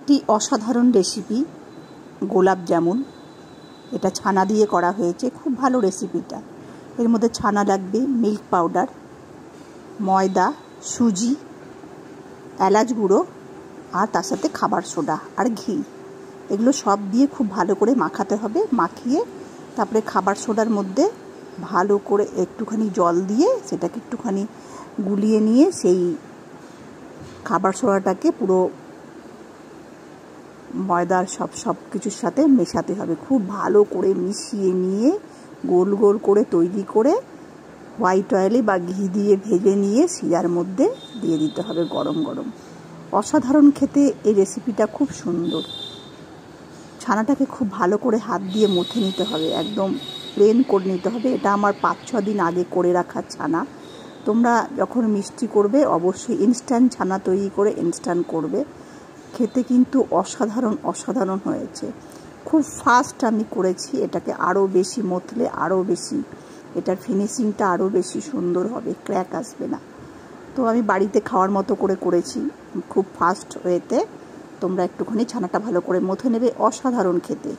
একটি অসাধারণ রেসিপি গোলাপ জামুন। এটা ছানা দিয়ে করা হয়েছে, খুব ভালো রেসিপিটা। এর মধ্যে ছানা লাগবে, মিল্ক পাউডার, ময়দা, সুজি, এলাচ গুঁড়ো আর তার সাথে খাবার সোডা আর ঘি। এগুলো সব দিয়ে খুব ভালো করে মাখাতে হবে। মাখিয়ে তারপরে খাবার সোডার মধ্যে ভালো করে একটুখানি জল দিয়ে সেটাকে একটুখানি গুলিয়ে নিয়ে সেই খাবার সোডাটাকে পুরো ময়দার সব কিছুর সাথে মেশাতে হবে। খুব ভালো করে মিশিয়ে নিয়ে গোল গোল করে তৈরি করে হোয়াইট অয়েলে বা ঘি দিয়ে ভেজে নিয়ে শিরার মধ্যে দিয়ে দিতে হবে গরম গরম। অসাধারণ খেতে এই রেসিপিটা, খুব সুন্দর। ছানাটাকে খুব ভালো করে হাত দিয়ে মথে নিতে হবে, একদম প্লেন করে নিতে হবে। এটা আমার 5-6 দিন আগে করে রাখা ছানা। তোমরা যখন মিষ্টি করবে অবশ্যই ইনস্ট্যান্ট ছানা তৈরি করে ইনস্ট্যান্ট করবে। খেতে কিন্তু অসাধারণ হয়েছে। খুব ফাস্ট আমি করেছি। এটাকে আরও বেশি মথলে আরও বেশি এটার ফিনিশিংটা আরও বেশি সুন্দর হবে, ক্র্যাক আসবে না। তো আমি বাড়িতে খাওয়ার মতো করে করেছি, খুব ফাস্ট ওয়েতে। তোমরা একটুখানি ছানাটা ভালো করে মথে নেবে, অসাধারণ খেতে।